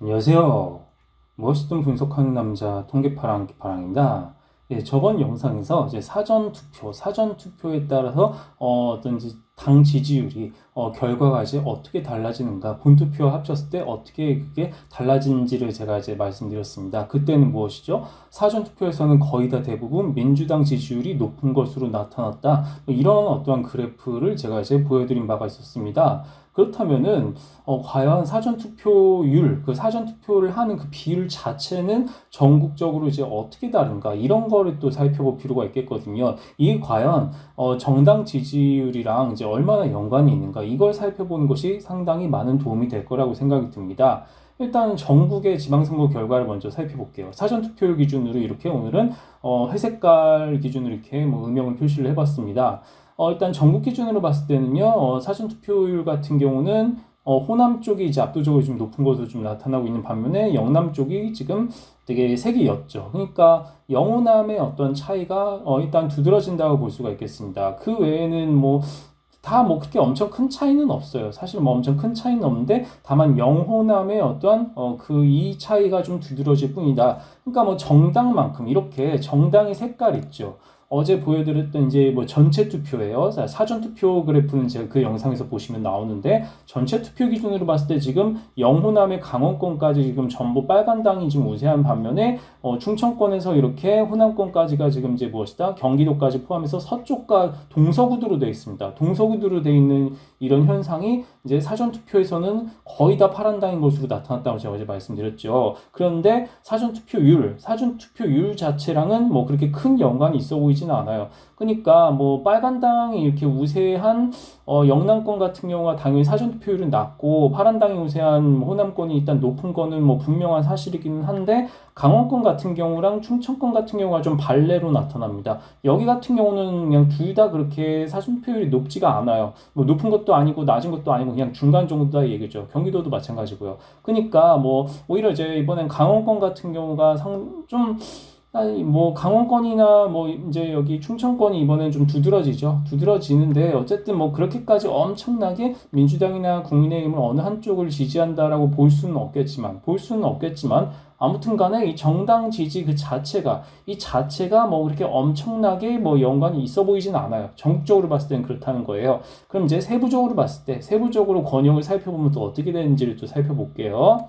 안녕하세요. 무엇이든 분석하는 남자 통계파랑입니다. 예, 저번 영상에서 이제 사전 투표에 따라서 어떤지 당 지지율이 결과가 이제 어떻게 달라지는가, 본투표와 합쳤을 때 어떻게 그게 달라지는지를 제가 이제 말씀드렸습니다. 그때는 무엇이죠? 사전 투표에서는 거의 다 대부분 민주당 지지율이 높은 것으로 나타났다. 뭐 이런 어떠한 그래프를 제가 이제 보여드린 바가 있었습니다. 그렇다면은 과연 사전 투표를 하는 그 비율 자체는 전국적으로 이제 어떻게 다른가 이런 거를 또 살펴볼 필요가 있겠거든요. 이게 과연 정당 지지율이랑 이제 얼마나 연관이 있는가 이걸 살펴보는 것이 상당히 많은 도움이 될 거라고 생각이 듭니다. 일단 전국의 지방선거 결과를 먼저 살펴볼게요. 사전 투표율 기준으로 이렇게 오늘은 회색깔 기준으로 이렇게 뭐 음영을 표시를 해봤습니다. 일단 전국 기준으로 봤을 때는요, 사전 투표율 같은 경우는 호남 쪽이 이제 압도적으로 좀 높은 것으로 좀 나타나고 있는 반면에 영남 쪽이 지금 되게 색이 옅죠. 그러니까 영호남의 어떤 차이가 일단 두드러진다고 볼 수가 있겠습니다. 그 외에는 뭐 다 뭐 그렇게 엄청 큰 차이는 없어요. 사실 뭐 엄청 큰 차이는 없는데 다만 영호남의 어떠한 그 이 차이가 좀 두드러질 뿐이다. 그러니까 뭐 정당만큼 이렇게 정당의 색깔 있죠. 어제 보여드렸던 이제 뭐 전체 투표예요. 사전 투표 그래프는 제가 그 영상에서 보시면 나오는데 전체 투표 기준으로 봤을 때 지금 영호남의 강원권까지 지금 전부 빨간당이 지금 우세한 반면에 충청권에서 이렇게 호남권까지가 지금 이제 무엇이다? 경기도까지 포함해서 서쪽과 동서구도로 되어 있습니다. 동서구도로 되어 있는 이런 현상이 이제 사전 투표에서는 거의 다 파란당인 것으로 나타났다고 제가 어제 말씀드렸죠. 그런데 사전 투표율 자체랑은 뭐 그렇게 큰 연관이 있어 보이지는 않아요. 그러니까 뭐 빨간당이 이렇게 우세한 영남권 같은 경우가 당연히 사전 투표율은 낮고 파란당이 우세한 호남권이 일단 높은 거는 뭐 분명한 사실이기는 한데 강원권 같은 경우랑 충청권 같은 경우가 좀 발레로 나타납니다. 여기 같은 경우는 그냥 둘 다 그렇게 사전 투표율이 높지가 않아요. 뭐 높은 것도 아니고 낮은 것도 아니고 그냥 중간 정도다 얘기죠. 경기도도 마찬가지고요. 그러니까 뭐 오히려 이제 이번엔 강원권 같은 경우가 좀 아니 뭐 강원권이나 뭐 이제 여기 충청권이 이번엔 좀 두드러지죠. 두드러지는데 어쨌든 뭐 그렇게까지 엄청나게 민주당이나 국민의힘을 어느 한쪽을 지지한다라고 볼 수는 없겠지만 아무튼 간에 이 정당 지지 그 자체가 이 자체가 뭐 그렇게 엄청나게 뭐 연관이 있어 보이진 않아요. 전국적으로 봤을 때는 그렇다는 거예요. 그럼 이제 세부적으로 봤을 때 세부적으로 권역을 살펴보면 또 어떻게 되는지를 또 살펴볼게요.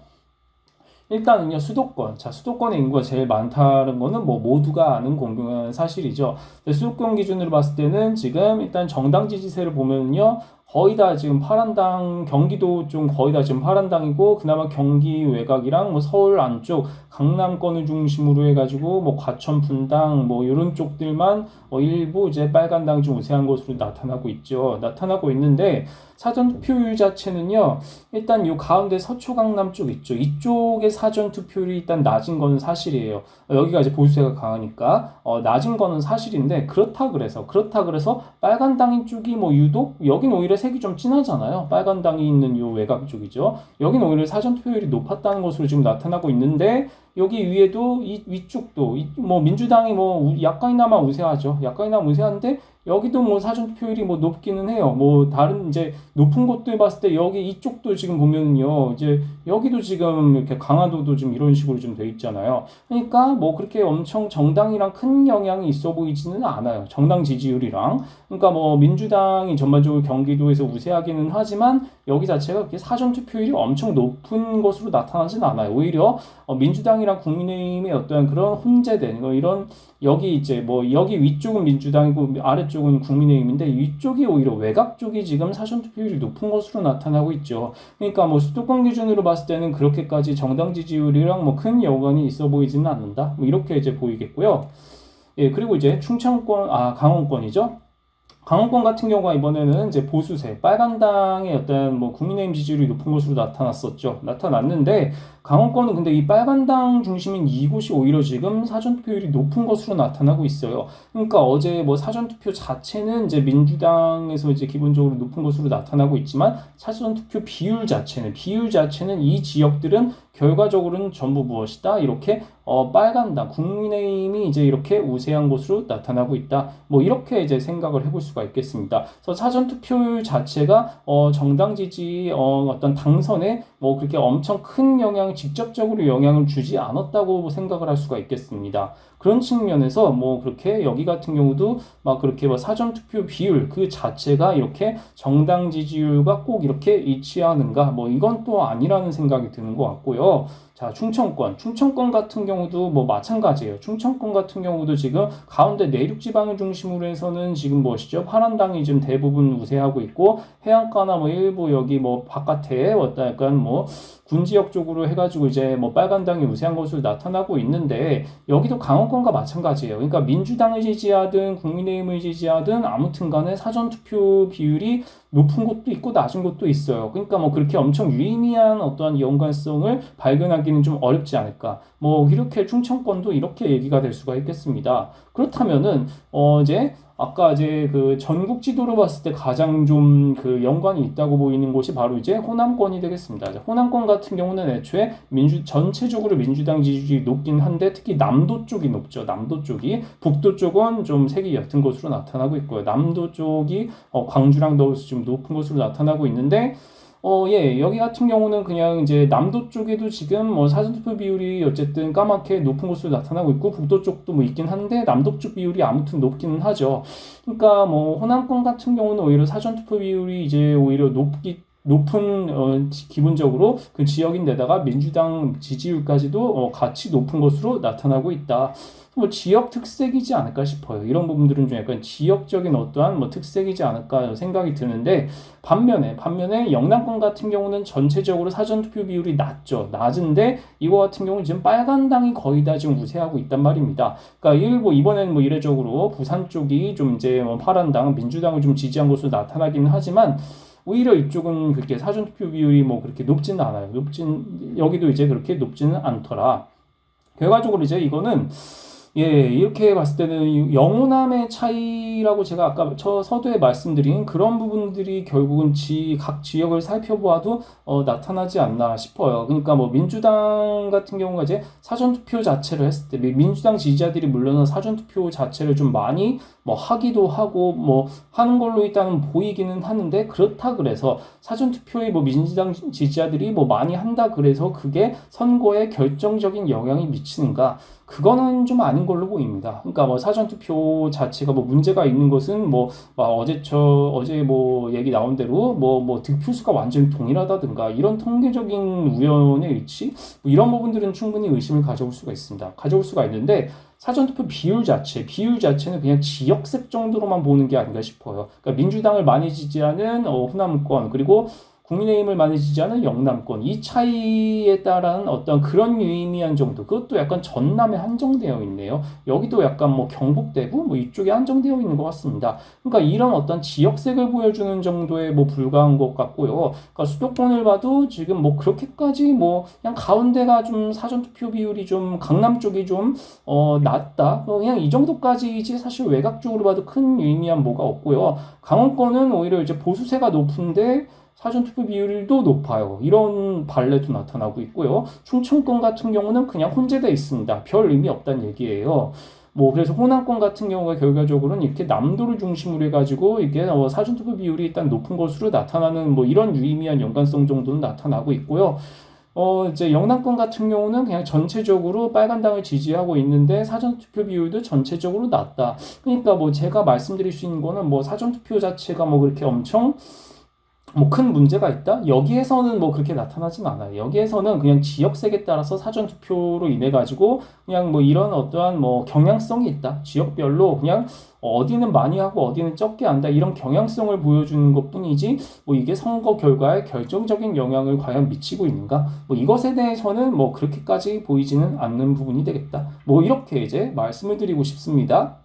일단은요, 수도권. 자, 수도권의 인구가 제일 많다는 거는 뭐 모두가 아는 공공한 사실이죠. 수도권 기준으로 봤을 때는 지금 일단 정당 지지세를 보면요, 거의 다 지금 파란당, 경기도 좀 거의 다 지금 파란당이고, 그나마 경기 외곽이랑 뭐 서울 안쪽, 강남권을 중심으로 해가지고, 뭐 과천 분당, 뭐 이런 쪽들만 일부 이제 빨간당이 좀 우세한 것으로 나타나고 있죠. 나타나고 있는데, 사전 투표율 자체는요, 일단 요 가운데 서초 강남 쪽 있죠. 이쪽의 사전 투표율이 일단 낮은 거는 사실이에요. 여기가 이제 보수세가 강하니까 낮은 거는 사실인데 그렇다 그래서 빨간 당인 쪽이 뭐 유독 여긴 오히려 색이 좀 진하잖아요. 빨간 당이 있는 요 외곽 쪽이죠. 여긴 오히려 사전 투표율이 높았다는 것으로 지금 나타나고 있는데 여기 위에도 이 위쪽도 뭐 민주당이 뭐 약간이나마 우세하죠. 약간이나마 우세한데 여기도 뭐 사전 투표율이 뭐 높기는 해요. 뭐 다른 이제 높은 곳들 봤을 때 여기 이쪽도 지금 보면요. 이제 여기도 지금 이렇게 강화도도 좀 이런 식으로 좀 돼 있잖아요. 그러니까 뭐 그렇게 엄청 정당이랑 큰 영향이 있어 보이지는 않아요. 정당 지지율이랑. 그러니까 뭐 민주당이 전반적으로 경기도에서 우세하기는 하지만 여기 자체가 그렇게 사전 투표율이 엄청 높은 것으로 나타나진 않아요. 오히려 민주당이랑 국민의힘의 어떤 그런 혼재된 이런 여기 이제 뭐 여기 위쪽은 민주당이고 아래쪽은 국민의힘인데 위쪽이 오히려 외곽 쪽이 지금 사전 투표율이 높은 것으로 나타나고 있죠. 그러니까 뭐 수도권 기준으로 봤을 때는 그렇게까지 정당 지지율이랑 뭐 큰 연관이 있어 보이지는 않는다. 뭐 이렇게 이제 보이겠고요. 예, 그리고 이제 강원권이죠. 강원권 같은 경우가 이번에는 이제 보수세, 빨간당의 어떤 뭐 국민의힘 지지율이 높은 것으로 나타났는데 강원권은 근데 이 빨간당 중심인 이곳이 오히려 지금 사전투표율이 높은 것으로 나타나고 있어요. 그러니까 어제 뭐 사전투표 자체는 이제 민주당에서 이제 기본적으로 높은 것으로 나타나고 있지만 사전투표 비율 자체는 이 지역들은 결과적으로는 전부 무엇이다? 이렇게 빨간당, 국민의힘이 이제 이렇게 우세한 것으로 나타나고 있다. 뭐 이렇게 이제 생각을 해볼 수가 있겠습니다. 그래서 사전 투표율 자체가 정당 지지 어떤 당선에 뭐 그렇게 엄청 큰 직접적으로 영향을 주지 않았다고 생각을 할 수가 있겠습니다. 그런 측면에서 뭐 그렇게 여기 같은 경우도 막 그렇게 뭐 사전투표 비율 그 자체가 이렇게 정당 지지율과 꼭 이렇게 일치하는가 뭐 이건 또 아니라는 생각이 드는 것 같고요. 자, 충청권 같은 경우도 뭐 마찬가지예요. 충청권 같은 경우도 지금 가운데 내륙 지방을 중심으로 해서는 지금 뭐시죠? 파란당이 지금 대부분 우세하고 있고 해안가나 뭐 일부 여기 뭐 바깥에 어떤 약간 뭐 군지역 쪽으로 해가지고 이제 뭐 빨간당이 우세한 것으로 나타나고 있는데 여기도 강원권과 마찬가지예요. 그러니까 민주당을 지지하든 국민의힘을 지지하든 아무튼 간에 사전투표 비율이 높은 곳도 있고 낮은 곳도 있어요. 그러니까 뭐 그렇게 엄청 유의미한 어떠한 연관성을 발견하기는 좀 어렵지 않을까. 뭐 이렇게 충청권도 이렇게 얘기가 될 수가 있겠습니다. 그렇다면은 이제 아까 이제 그 전국 지도로 봤을 때 가장 좀 그 연관이 있다고 보이는 곳이 바로 이제 호남권이 되겠습니다. 호남권 같은 경우는 애초에 전체적으로 민주당 지지율이 높긴 한데 특히 남도 쪽이 높죠. 남도 쪽이 북도 쪽은 좀 색이 옅은 것으로 나타나고 있고요. 남도 쪽이 광주랑 더해서 좀 높은 것으로 나타나고 있는데 예, 여기 같은 경우는 그냥 이제 남도 쪽에도 지금 뭐 사전투표 비율이 어쨌든 까맣게 높은 곳으로 나타나고 있고 북도 쪽도 뭐 있긴 한데 남도 쪽 비율이 아무튼 높기는 하죠. 그러니까 뭐 호남권 같은 경우는 오히려 사전투표 비율이 이제 오히려 높은 기본적으로 그 지역인데다가 민주당 지지율까지도 같이 높은 것으로 나타나고 있다. 뭐 지역 특색이지 않을까 싶어요. 이런 부분들은 좀 약간 지역적인 어떠한 뭐 특색이지 않을까 생각이 드는데 반면에 영남권 같은 경우는 전체적으로 사전투표 비율이 낮은데 이거 같은 경우는 지금 빨간당이 거의 다 지금 우세하고 있단 말입니다. 그러니까 일부 이번에는 뭐 이례적으로 부산 쪽이 좀 이제 뭐 파란당 민주당을 좀 지지한 것으로 나타나기는 하지만 오히려 이쪽은 그렇게 사전투표 비율이 뭐 그렇게 높지는 않아요. 여기도 이제 그렇게 높지는 않더라. 결과적으로 이제 이거는 예, 이렇게 봤을 때는 영호남의 차이라고 제가 아까 서두에 말씀드린 그런 부분들이 결국은 각 지역을 살펴보아도 나타나지 않나 싶어요. 그러니까 뭐 민주당 같은 경우가 이제 사전투표 자체를 했을 때 민주당 지지자들이 물론 사전투표 자체를 좀 많이 뭐 하기도 하고 뭐 하는 걸로 일단은 보이기는 하는데 그렇다 그래서 사전투표에 뭐 민주당 지지자들이 뭐 많이 한다 그래서 그게 선거에 결정적인 영향이 미치는가? 그거는 좀 아닌 걸로 보입니다. 그러니까 뭐 사전투표 자체가 뭐 문제가 있는 것은 뭐 어제 뭐 얘기 나온 대로 뭐 득표수가 완전히 동일하다든가 이런 통계적인 우연의 일치 뭐 이런 부분들은 충분히 의심을 가져올 수가 있습니다. 가져올 수가 있는데 사전투표 비율 자체는 그냥 지역색 정도로만 보는 게 아닌가 싶어요. 그러니까 민주당을 많이 지지하는 호남권 그리고 국민의힘을 많이 지지하는 영남권 이 차이에 따른 어떤 그런 유의미한 정도 그것도 약간 전남에 한정되어 있네요. 여기도 약간 뭐 경북 대구 뭐 이쪽에 한정되어 있는 것 같습니다. 그러니까 이런 어떤 지역색을 보여주는 정도에 뭐 불과한 것 같고요. 그러니까 수도권을 봐도 지금 뭐 그렇게까지 뭐 그냥 가운데가 좀 사전투표 비율이 좀 강남 쪽이 좀 낮다 그냥 이 정도까지지 사실 외곽 쪽으로 봐도 큰 유의미한 뭐가 없고요. 강원권은 오히려 이제 보수세가 높은데 사전투표 비율도 높아요. 이런 발레도 나타나고 있고요. 충청권 같은 경우는 그냥 혼재되어 있습니다. 별 의미 없다는 얘기예요. 뭐 그래서 호남권 같은 경우가 결과적으로는 이렇게 남도를 중심으로 해가지고 이게 사전투표 비율이 일단 높은 것으로 나타나는 뭐 이런 유의미한 연관성 정도는 나타나고 있고요. 이제 영남권 같은 경우는 그냥 전체적으로 빨간당을 지지하고 있는데 사전투표 비율도 전체적으로 낮다. 그러니까 뭐 제가 말씀드릴 수 있는 거는 뭐 사전투표 자체가 뭐 그렇게 엄청 뭐 큰 문제가 있다? 여기에서는 뭐 그렇게 나타나진 않아요. 여기에서는 그냥 지역색에 따라서 사전투표로 인해 가지고 그냥 뭐 이런 어떠한 뭐 경향성이 있다. 지역별로 그냥 어디는 많이 하고 어디는 적게 한다. 이런 경향성을 보여주는 것 뿐이지 뭐 이게 선거 결과에 결정적인 영향을 과연 미치고 있는가? 뭐 이것에 대해서는 뭐 그렇게까지 보이지는 않는 부분이 되겠다. 뭐 이렇게 이제 말씀을 드리고 싶습니다.